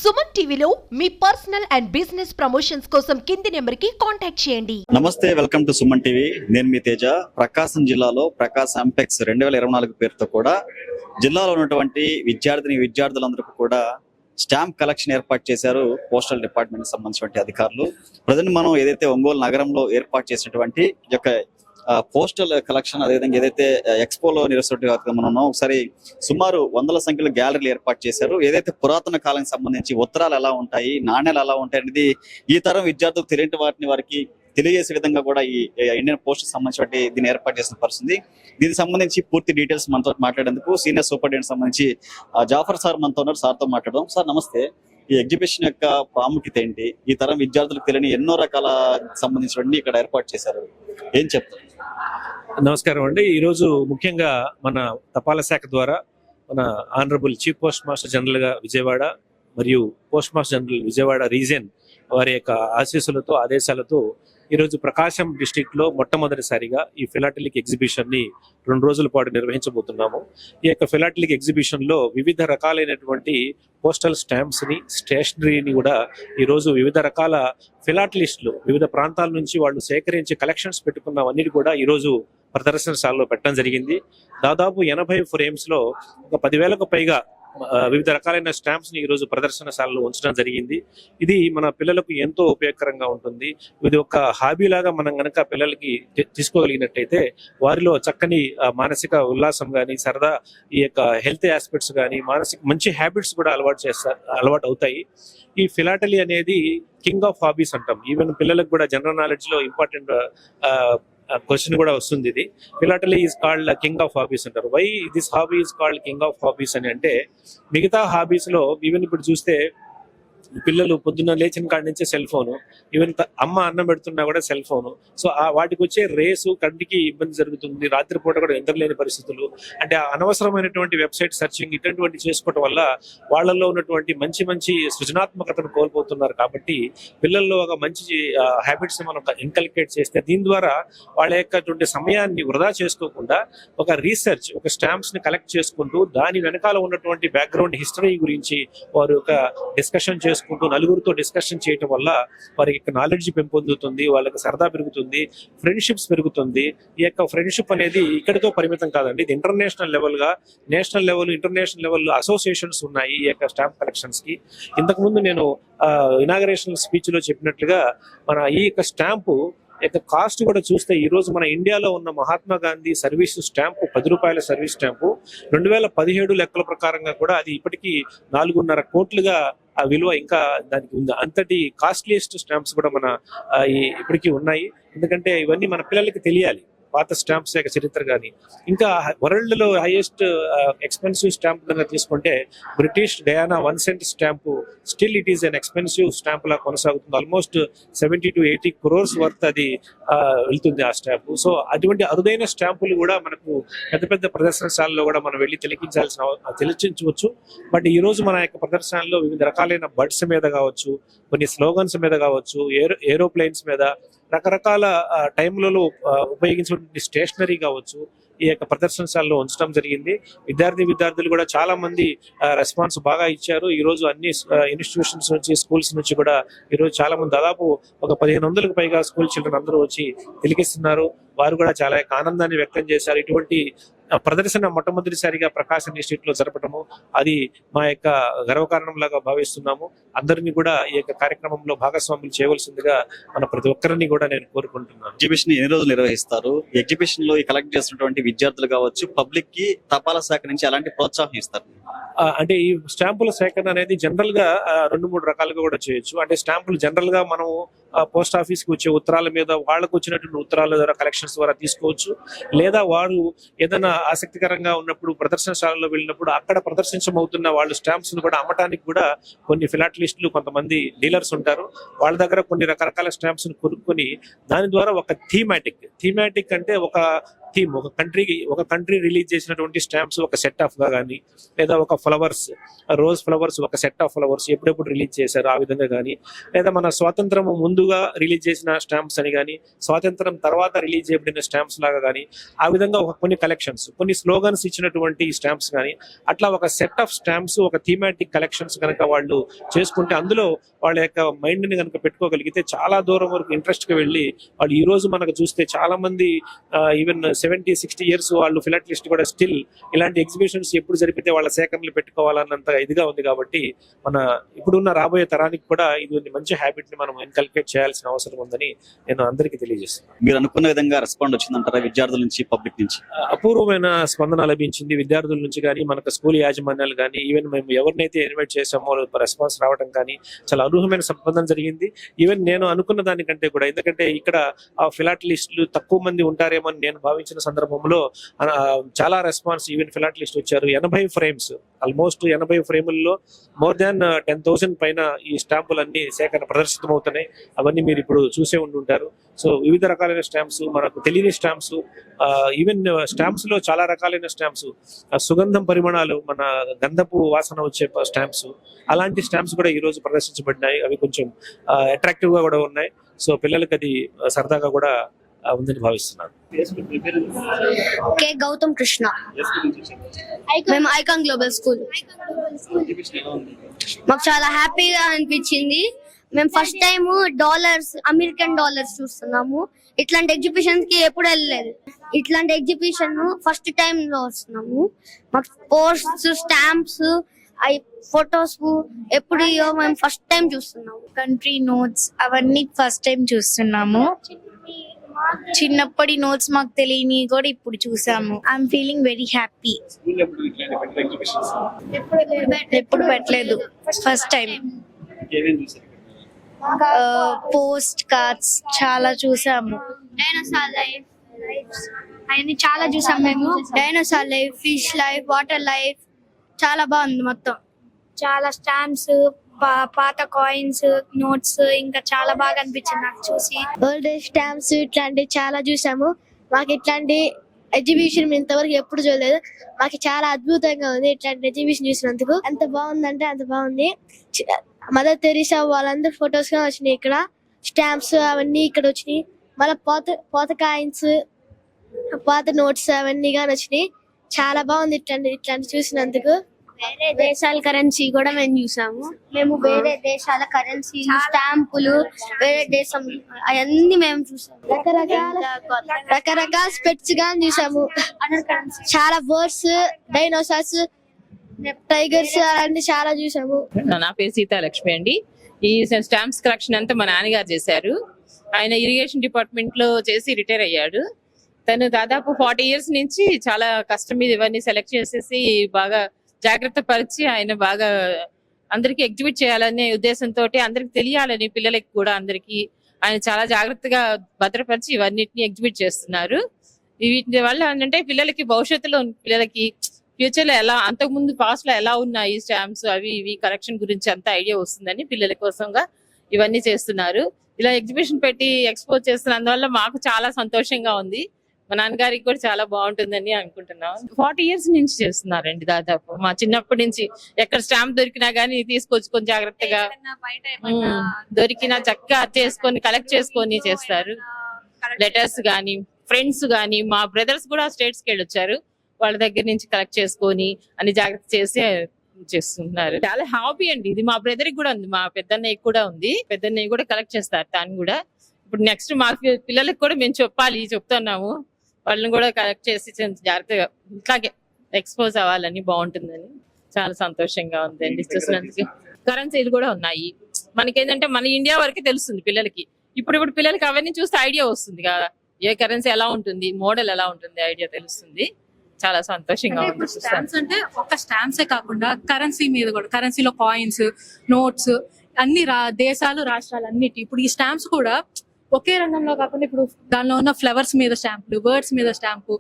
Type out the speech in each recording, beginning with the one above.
సుమన్ టీవీలో మీ personal and business promotions కోసం కింది నెంబర్కి కాంటాక్ట్ చేయండి. నమస్తే, వెల్కమ్ టు సుమన్ టీవీ. నేను మీ తేజ. ప్రకాశం జిల్లాలో ప్రకాశ్ అంపెక్స్ 2024 పేరుతో కూడా జిల్లాలో ఉన్నటువంటి విద్యార్థులందరికీ కూడా స్టాంప్ కలెక్షన్ ఏర్పాటు చేశారు పోస్టల్ డిపార్ట్మెంట్ సంబంధించిన అధికారులు. ప్రజెంట్ మనం ఏదైతే ఒంగోలు నగరంలో ఏర్పాటు చేసినటువంటి ఈ యొక్క పోస్టల్ కలెక్షన్, అదేవిధంగా ఏదైతే ఎక్స్పోలో నిర్వహిస్తున్నట్టుగా మనం ఉన్నాం, ఒకసారి సుమారు 100ల సంఖ్యలో గ్యాలరీలు ఏర్పాటు చేశారు. ఏదైతే పురాతన కాలానికి సంబంధించి ఉత్తరాలు ఎలా ఉంటాయి, నాణ్యాలు ఎలా ఉంటాయి అనేది ఈ తరం విద్యార్థులకు తెలియని వారికి తెలియజేసే విధంగా కూడా ఈ ఇండియన్ పోస్ట్ సంబంధించి దీన్ని ఏర్పాటు చేసిన పరిస్థితి. దీనికి సంబంధించి పూర్తి డీటెయిల్స్ మనతో మాట్లాడేందుకు సీనియర్ సూపరింటెండెంట్ సంబంధించి జాఫర్ సార్ మనతో ఉన్నారు. సార్తో మాట్లాడదాం. సార్ నమస్తే. ఈ ఎగ్జిబిషన్ యొక్క ప్రాముఖ్యత ఏంటి? ఈ తరం విద్యార్థులకు తెలియని ఎన్నో రకాల సంబంధించినవన్నీ ఇక్కడ ఏర్పాటు చేశారు, ఏం చెప్తారు? నమస్కారం అండి. ఈరోజు ముఖ్యంగా మన తపాలా శాఖ ద్వారా మన honourable chief post master general గా విజయవాడ మరియు post master general Vijayawada region వారి యొక్క ఆశీస్సులతో ఆదేశాలతో ఈరోజు ప్రకాశం డిస్టిక్ లో మొట్టమొదటిసారిగా ఈ ఫిలాటలిక్ ఎగ్జిబిషన్ ని 2 రోజుల పాటు నిర్వహించబోతున్నాము. ఈ యొక్క ఫిలాటలిక్ ఎగ్జిబిషన్ లో వివిధ రకాలైనటువంటి పోస్టల్ స్టాంప్స్ ని, స్టేషనరీని కూడా ఈరోజు వివిధ రకాల ఫిలాటలిస్టులు వివిధ ప్రాంతాల నుంచి వాళ్ళు సేకరించి కలెక్షన్స్ పెట్టుకున్నవన్నీ కూడా ఈరోజు ప్రదర్శనశాలలో పెట్టడం జరిగింది. దాదాపు 80 ఫ్రేమ్స్ లో ఒక 10,000కు పైగా వివిధ రకాలైన స్టాంప్స్ ని ఈరోజు ప్రదర్శనశాలలో ఉంచడం జరిగింది. ఇది మన పిల్లలకు ఎంతో ఉపయోగకరంగా ఉంటుంది. ఇది ఒక హాబీ లాగా మనం గనక పిల్లలకి తీసుకోగలిగినట్టయితే వారిలో చక్కని మానసిక ఉల్లాసం కానీ, సరదా, ఈ యొక్క హెల్త్ ఆస్పెక్ట్స్ కానీ, మానసిక మంచి హ్యాబిట్స్ కూడా అలవాటు అవుతాయి. ఈ ఫిలాటలీ అనేది కింగ్ ఆఫ్ హాబీస్ అంటాం. ఈవెన్ పిల్లలకు కూడా జనరల్ నాలెడ్జ్ లో ఇంపార్టెంట్ క్వశ్చన్ కూడా వస్తుంది. ఇది philately is called king of hobbies అంటారు. Why this hobby is called king of hobbies అని అంటే, మిగతా హాబీస్ లో ఈవెన్ ఇప్పుడు చూస్తే పిల్లలు పొద్దున్న లేచిన కాడి నుంచే సెల్ ఫోను, ఈవెన్ అమ్మ అన్నం పెడుతున్నా కూడా సెల్ ఫోను. సో వాటికి వచ్చే రేసు కంటికి ఇబ్బంది జరుగుతుంది. రాత్రిపూట కూడా నిద్రలేని పరిస్థితులు, అంటే అనవసరమైనటువంటి వెబ్సైట్ సర్చింగ్ ఇటువంటి చేసుకోవటం వల్ల వాళ్ళల్లో ఉన్నటువంటి మంచి సృజనాత్మకతను కోల్పోతున్నారు. కాబట్టి పిల్లల్లో ఒక మంచి హ్యాబిట్స్ మనం ఇన్కల్కేట్ చేస్తే దీని ద్వారా వాళ్ళ యొక్క సమయాన్ని వృధా చేసుకోకుండా ఒక రీసెర్చ్, ఒక స్టాంప్స్ ని కలెక్ట్ చేసుకుంటూ దాని వెనకాల ఉన్నటువంటి బ్యాక్గ్రౌండ్ హిస్టరీ గురించి వారు ఒక డిస్కషన్ చేసుకుంటూ నలుగురితో డిస్కషన్ చేయటం వల్ల వారికి నాలెడ్జ్ పెంపొందుతుంది, వాళ్ళకి సరదా పెరుగుతుంది, ఫ్రెండ్షిప్స్ పెరుగుతుంది. ఈ యొక్క ఫ్రెండ్షిప్ అనేది ఇక్కడితో పరిమితం కాదండి. ఇది ఇంటర్నేషనల్ లెవెల్ గా, national level, international level associations ఉన్నాయి ఈ యొక్క స్టాంప్ కలెక్షన్స్ కి. ఇంతకుముందు నేను ఇనాగరేషన్ స్పీచ్ లో చెప్పినట్లుగా మన ఈ యొక్క స్టాంపు యొక్క కాస్ట్ కూడా చూస్తే ఈ రోజు మన ఇండియాలో ఉన్న మహాత్మా గాంధీ సర్వీస్ స్టాంపు, 10 రూపాయల సర్వీస్ స్టాంపు 2017 లెక్కల ప్రకారంగా కూడా అది ఇప్పటికీ 4.5 కోట్లుగా ఆ విలువ ఇంకా దానికి ఉంది. అంతటి కాస్ట్లీయెస్ట్ స్టాంప్స్ కూడా మన ఇప్పటికీ ఉన్నాయి. ఎందుకంటే ఇవన్నీ మన పిల్లలకి తెలియాలి, పాత స్టాంప్స్ యొక్క చరిత్ర కానీ. ఇంకా వరల్డ్ లో హైయెస్ట్ ఎక్స్పెన్సివ్ స్టాంప్ కనుక తీసుకుంటే British Diana 1 cent stamp still it is an expensive stamp లా కొనసాగుతుంది. ఆల్మోస్ట్ 70 to 80 crores వర్త్ అది వెళ్తుంది ఆ స్టాంపు. సో అటువంటి అరుదైన స్టాంపులు కూడా మనకు పెద్ద ప్రదర్శనశాలలో కూడా మనం వెళ్ళి తిలకించవచ్చు. బట్ ఈ రోజు మన యొక్క ప్రదర్శనలో వివిధ రకాలైన బర్డ్స్ మీద కావచ్చు, కొన్ని స్లోగన్స్ మీద కావచ్చు, ఏరోప్లేన్స్ మీద, రకరకాల టైంలలో ఉపయోగించిన స్టేషనరీ కావచ్చు, ఈ యొక్క ప్రదర్శనశాలలో ఉంచడం జరిగింది. విద్యార్థులు కూడా చాలా మంది రెస్పాన్స్ బాగా ఇచ్చారు. ఈ రోజు అన్ని ఇన్స్టిట్యూషన్స్ నుంచి, స్కూల్స్ నుంచి కూడా ఈ రోజు చాలా మంది, దాదాపు ఒక 1500కు పైగా స్కూల్ చిల్డ్రన్ అందరూ వచ్చి తిలకిస్తున్నారు. వారు కూడా చాలా ఆనందాన్ని వ్యక్తం చేశారు. ఇటువంటి ప్రదర్శన మొట్టమొదటిసారిగా ప్రకాశం డిస్ట్రిక్ట్ లో జరపటము అది మా యొక్క గర్వకారణం లాగా భావిస్తున్నాము. అందరినీ కూడా ఈ యొక్క కార్యక్రమంలో భాగస్వాములు చేయవలసిందిగా మన ప్రతి ఒక్కరిని కూడా నేను కోరుకుంటున్నాను. ఎగ్జిబిషన్ ఎన్ని రోజులు నిర్వహిస్తారు? ఎగ్జిబిషన్ లో కలెక్ట్ చేస్తున్నటువంటి విద్యార్థులు కావచ్చు, పబ్లిక్ కి తపాలా శాఖ నుంచి ఎలాంటి ప్రోత్సాహం ఇస్తారు? అంటే ఈ స్టాంపుల సేకరణ అనేది జనరల్ గా 2-3 రకాలుగా కూడా చేయొచ్చు. అంటే స్టాంపులు జనరల్ గా మనం పోస్ట్ ఆఫీస్ కి వచ్చే ఉత్తరాల మీద వాళ్ళకు వచ్చినటువంటి ఉత్తరాల ద్వారా కలెక్షన్స్ ద్వారా తీసుకోవచ్చు. లేదా వారు ఏదైనా ఆసక్తికరంగా ఉన్నప్పుడు ప్రదర్శనశాలలో వెళ్ళినప్పుడు అక్కడ ప్రదర్శించమవుతున్న వాళ్ళు స్టాంప్స్ ను కూడా అమ్మటానికి కూడా కొన్ని ఫిలాటలిస్టులు, కొంతమంది డీలర్స్ ఉంటారు. వాళ్ళ దగ్గర కొన్ని రకరకాల స్టాంప్స్ ను కొనుక్కొని దాని ద్వారా ఒక థీమాటిక్ అంటే ఒక థీమ్, ఒక కంట్రీ రిలీజ్ చేసినటువంటి స్టాంప్స్ ఒక సెట్ ఆఫ్ గా కానీ, లేదా ఒక ఫ్లవర్స్, రోజ్ ఫ్లవర్స్ ఒక సెట్ ఆఫ్ ఫ్లవర్స్ ఎప్పుడెప్పుడు రిలీజ్ చేశారు ఆ విధంగా కానీ, లేదా మన స్వాతంత్రం ముందుగా రిలీజ్ చేసిన స్టాంప్స్ అని కానీ, స్వాతంత్రం తర్వాత రిలీజ్ చేయబడిన స్టాంప్స్ లాగా కానీ, ఆ విధంగా కొన్ని కలెక్షన్స్, కొన్ని స్లోగన్స్ ఇచ్చినటువంటి స్టాంప్స్ కానీ, అట్లా ఒక సెట్ ఆఫ్ స్టాంప్స్, ఒక థీమాటిక్ కలెక్షన్స్ కనుక వాళ్ళు చేసుకుంటే, అందులో వాళ్ళ యొక్క మైండ్ ని కనుక పెట్టుకోగలిగితే చాలా దూరం వరకు ఇంట్రెస్ట్ కి వెళ్ళి వాళ్ళు ఈ రోజు మనకు చూస్తే చాలా మంది ఈవెన్ 70-60 ఇయర్స్ వాళ్ళు ఫిలాటలిస్ట్ కూడా స్టిల్ ఇలాంటి ఎగ్జిబిషన్స్ ఎప్పుడు జరిపితే వాళ్ళ సేకరణలు పెట్టుకోవాలన్నంత ఇదిగా ఉంది. కాబట్టి మన ఇప్పుడున్న రాబోయే తరానికి కూడా ఇది మంచి హ్యాబిట్ ని మనం ఇన్కల్కేట్ చేయాల్సిన అవసరం ఉందని నేను అందరికీ తెలియజేస్తున్నాను. మీరు అనుకున్న విధంగా రెస్పాండ్ వచ్చిందంటారా విద్యార్థుల నుంచి, పబ్లిక్ నుంచి? అపూర్వమైన స్పందన లభించింది విద్యార్థుల నుంచి కానీ, మనకు స్కూల్ యాజమాన్యాలు కానీ, ఈవెన్ మేము ఎవరినైతే ఇన్వైట్ చేసామో రెస్పాన్స్ రావడం కానీ చాలా అనూహ్యమైన స్పందన జరిగింది. ఈవెన్ నేను అనుకున్న దానికంటే కూడా, ఎందుకంటే ఇక్కడ ఫిలాటలిస్టులు తక్కువ మంది ఉంటారేమో అని నేను భావించిన సందర్భంలో చాలా రెస్పాన్స్ ఈవెన్ ఫిలాటలిస్ట్ వచ్చారు. 80 ఫ్రేమ్స్, ఆల్మోస్ట్ 80 ఫ్రేముల్లో మోర్ దాన్ 10,000 పైన ఈ స్టాంపులన్నీ సేకరణ ప్రదర్శితమవుతున్నాయి. అవన్నీ మీరు ఇప్పుడు చూసే ఉంటుంటారు. సో వివిధ రకాలైన స్టాంప్స్, మనకు తెలియని స్టాంప్స్, ఈవెన్ స్టాంప్స్ లో చాలా రకాలైన స్టాంప్స్, సుగంధం పరిమాణాలు, మన గంధపు వాసన వచ్చే స్టాంప్స్, అలాంటి స్టాంప్స్ కూడా ఈ రోజు ప్రదర్శించబడినాయి. అవి కొంచెం అట్రాక్టివ్ గా కూడా ఉన్నాయి. సో పిల్లలకి అది సరదాగా కూడా ఉందని భావిస్తున్నాను. కే గౌతమ్ కృష్ణ, మేము ఐకాన్ గ్లోబల్ స్కూల్. మాకు చాలా హ్యాపీగా అనిపించింది. మేము ఫస్ట్ టైం అమెరికన్ డాలర్స్ చూస్తున్నాము. ఇట్లాంటి ఎగ్జిబిషన్స్ కి ఎప్పుడు వెళ్ళలేదు. ఇట్లాంటి ఎగ్జిబిషన్ ఫస్ట్ టైం లో వస్తున్నాము. మాకు పోస్ట్స్, స్టాంప్స్, ఫొటోస్ ఎప్పుడు మేము ఫస్ట్ టైం చూస్తున్నాము. కంట్రీ నోట్స్ అవన్నీ ఫస్ట్ టైం చూస్తున్నాము. చిన్నప్పటి నోట్స్ మాకు తెలియని కూడా ఇప్పుడు చూసాము. I'm feeling very happy. ఎప్పుడు పెట్టలేదు, ఫస్ట్ టైం. పోస్ట్ కార్డ్స్ చాలా చూసాము. డైనోసార్ లైఫ్ అవన్నీ చాలా చూసాం మేము. Dinosaur life, fish life, water life చాలా బాగుంది. మొత్తం చాలా స్టాంప్స్, పాత కాయిన్స్, నోట్స్, ఇంకా చాలా బాగా అనిపించింది నాకు చూసి. ఓల్డ్ స్టాంప్స్ ఇట్లాంటివి చాలా చూసాము. మాకు ఇట్లాంటి ఎగ్జిబిషన్ ఇంతవరకు ఎప్పుడు చూడలేదు. మాకు చాలా అద్భుతంగా ఉంది ఇట్లాంటి ఎగ్జిబిషన్ చూసినందుకు. ఎంత బాగుందంటే అంత బాగుంది. మదర్ తెరీసా వాళ్ళందరూ ఫొటోస్ గా వచ్చినాయి. ఇక్కడ స్టాంప్స్ అవన్నీ ఇక్కడ వచ్చినాయి. మళ్ళీ పాత కాయిన్స్, పాత నోట్స్ అవన్నీ కానీ వచ్చినాయి. చాలా బాగుంది ఇట్లాంటి చూసినందుకు. వేరే దేశాల కరెన్సీ కూడా మేము చూసాము. మేము వేరే దేశాల కరెన్సీ, స్టాంపులు, వేరే దేశం అవన్నీ మేము చూసాము. రకరకాల స్పెట్స్ గాని చూసాము. చాలా బర్డ్స్, డైనోసార్స్, టైగర్స్ అలాంటి చాలా చూసాము. నా పేరు సీతాలక్ష్మి అండి. ఈ స్టాంప్స్ కలెక్షన్ అంతా మా నాన్నగారు చేశారు. ఆయన ఇరిగేషన్ డిపార్ట్మెంట్ లో చేసి రిటైర్ అయ్యాడు. తను దాదాపు 40 ఇయర్స్ నుంచి చాలా కష్టం మీద ఇవన్నీ సెలెక్ట్ చేసేసి బాగా జాగ్రత్త పరిచి ఆయన బాగా అందరికి ఎగ్జిబిట్ చేయాలనే ఉద్దేశంతో, అందరికి తెలియాలని పిల్లలకి కూడా అందరికి ఆయన చాలా జాగ్రత్తగా భద్రపరిచి ఇవన్నిటిని ఎగ్జిబిట్ చేస్తున్నారు. వీటి వల్ల ఏంటంటే పిల్లలకి భవిష్యత్తులో పిల్లలకి ఫ్యూచర్ లో ఎలా, అంతకుముందు పాస్ట్ లో ఎలా ఉన్నాయి స్టాంప్స్ అవి ఇవి కలెక్షన్ గురించి అంత ఐడియా వస్తుందని పిల్లల కోసంగా ఇవన్నీ చేస్తున్నారు. ఇలా ఎగ్జిబిషన్ పెట్టి ఎక్స్పోజ్ చేస్తున్నందువల్ల మాకు చాలా సంతోషంగా ఉంది. మా నాన్నగారికి కూడా చాలా బాగుంటుందని అనుకుంటున్నాం. 40 ఇయర్స్ నుంచి చేస్తున్నారండి. దాదాపు మా చిన్నప్పటి నుంచి ఎక్కడ స్టాంప్ దొరికినా గానీ తీసుకొచ్చుకొని జాగ్రత్తగా దొరికినా చక్కగా చేసుకొని కలెక్ట్ చేసుకొని చేస్తారు. లెటర్స్ గానీ, ఫ్రెండ్స్ గానీ, మా బ్రదర్స్ కూడా స్టేట్స్ కి వెళ్ళొచ్చారు. వాళ్ళ దగ్గర నుంచి కలెక్ట్ చేసుకొని అన్ని జాగ్రత్త చేసి చేస్తున్నారు. చాలా హాబీ అండి ఇది. మా బ్రదర్ కి కూడా ఉంది, మా పెద్దన్నయ్య కూడా ఉంది. పెద్దన్నయ్య కూడా కలెక్ట్ చేస్తారు. తాను కూడా ఇప్పుడు నెక్స్ట్ మా పిల్లలకి కూడా మేము చెప్తున్నాము. వాళ్ళని కూడా కలెక్ట్ చేసి జాగ్రత్తగా ఇట్లాగే ఎక్స్పోజ్ అవ్వాలని, బాగుంటుందని చాలా సంతోషంగా ఉందండి చూసినందుకు. కరెన్సీలు కూడా ఉన్నాయి. మనకేంటంటే మన ఇండియా వరకే తెలుస్తుంది పిల్లలకి. ఇప్పుడు పిల్లలకి అవన్నీ చూస్తే ఐడియా వస్తుంది కదా, ఏ కరెన్సీ ఎలా ఉంటుంది, మోడల్ ఎలా ఉంటుంది, ఐడియా తెలుస్తుంది. చాలా సంతోషంగా ఉంది. స్టాంప్స్ అంటే ఒక్క స్టాంప్సే కాకుండా కరెన్సీ మీద కూడా, కరెన్సీలో కాయిన్స్, నోట్స్, అన్ని దేశాలు, రాష్ట్రాలు అన్నిటి. ఇప్పుడు ఈ స్టాంప్స్ కూడా ఒకే రంగంలో కాకుండా ఇప్పుడు దానిలో ఉన్న ఫ్లవర్స్ మీద స్టాంపులు, బర్డ్స్ మీద స్టాంపు,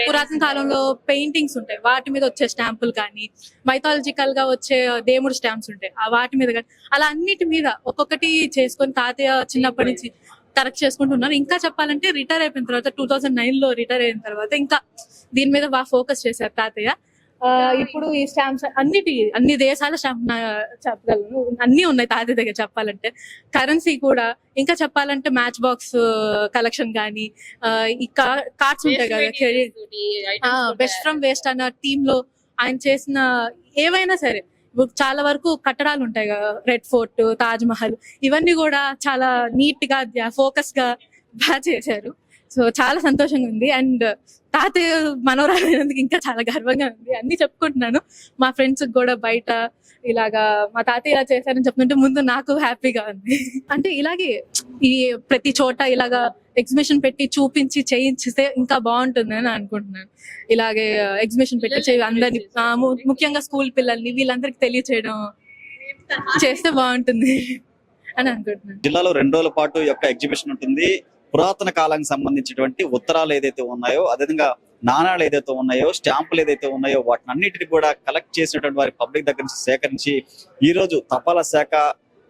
పురాతన కాలంలో పెయింటింగ్స్ ఉంటాయి వాటి మీద వచ్చే స్టాంపులు కానీ, మైథాలజికల్ గా వచ్చే దేవుడు స్టాంప్స్ ఉంటాయి వాటి మీద కానీ, అలా అన్నిటి మీద ఒక్కొక్కటి చేసుకొని తాతయ్య చిన్నప్పటి నుంచి కరెక్ట్ చేసుకుంటున్నారు. ఇంకా చెప్పాలంటే రిటైర్ అయిపోయిన తర్వాత 2009 లో రిటైర్ అయిన తర్వాత ఇంకా దీని మీద బాగా ఫోకస్ చేశారు తాతయ్య. ఇప్పుడు ఈ స్టాంప్స్ అన్ని దేశాల స్టాంప్ చెప్పగలను, అన్ని ఉన్నాయి తాతయ్య దగ్గర చెప్పాలంటే. కరెన్సీ కూడా ఇంకా చెప్పాలంటే మ్యాచ్ బాక్స్ కలెక్షన్ కానీ, ఈ కార్డ్స్ ఉంటాయి కదా, బెస్ట్ ఫ్రమ్ వేస్ట్ అన్న టీమ్ లో ఆయన చేసిన ఏవైనా సరే, చాలా వరకు కట్టడాలు ఉంటాయి కదా, రెడ్ ఫోర్ట్, తాజ్ మహల్, ఇవన్నీ కూడా చాలా నీట్ గా ఫోకస్ గా బాగా చేశారు. సో చాలా సంతోషంగా ఉంది. అండ్ తాతయ్య మనవరాలైనందుకు ఇంకా చాలా గర్వంగా ఉంది. అన్ని చెప్పుకుంటున్నాను మా ఫ్రెండ్స్ కూడా బయట, ఇలాగా మా తాతయ్య ఇలా చేశారని చెప్తుంటే ముందు నాకు హ్యాపీగా ఉంది. అంటే ఇలాగే ఈ ప్రతి చోట ఇలాగా ఎగ్జిబిషన్ పెట్టి చూపించి చేయించితే ఇంకా బాగుంటుంది అని అనుకుంటున్నాను. ఇలాగే ఎగ్జిబిషన్ పెట్టి అందరినీ, ముఖ్యంగా స్కూల్ పిల్లల్ని వీళ్ళందరికీ తెలియచేయడం చేస్తే బాగుంటుంది అని అనుకుంటున్నాను. జిల్లాలో 2 రోజుల పాటు ఈ యొక్క ఎగ్జిబిషన్ ఉంటుంది. పురాతన కాలానికి సంబంధించినటువంటి ఉత్తరాలు ఏదైతే ఉన్నాయో, అదేవిధంగా నాణాలు ఏదైతే ఉన్నాయో, స్టాంపులు ఏదైతే ఉన్నాయో, వాటిని అన్నిటిని కూడా కలెక్ట్ చేసినటువంటి వారి పబ్లిక్ దగ్గర నుంచి సేకరించి ఈ రోజు తపాలా శాఖ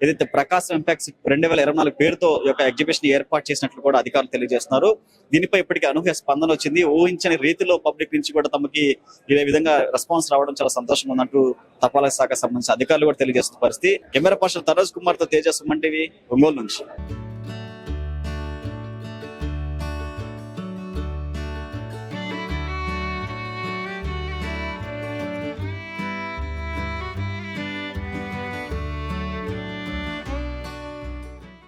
ఏదైతే ప్రకాశం ఇంపాక్ట్స్ 2024 పేరుతో ఈ యొక్క ఎగ్జిబిషన్ ఏర్పాటు చేసినట్లు కూడా అధికారులు తెలియజేస్తున్నారు. దీనిపై ఇప్పటికీ అనూహ్య స్పందన వచ్చింది. ఊహించని రీతిలో పబ్లిక్ నుంచి కూడా తమకి ఇదే విధంగా రెస్పాన్స్ రావడం చాలా సంతోషంగా ఉన్నట్టు తపాలా శాఖ సంబంధించిన అధికారులు కూడా తెలియజేస్తున్న పరిస్థితి. కెమెరా పర్సన్ తనోజ్ కుమార్ తో తేజ, సుమన్ టీవీ, ఒంగోలు నుంచి.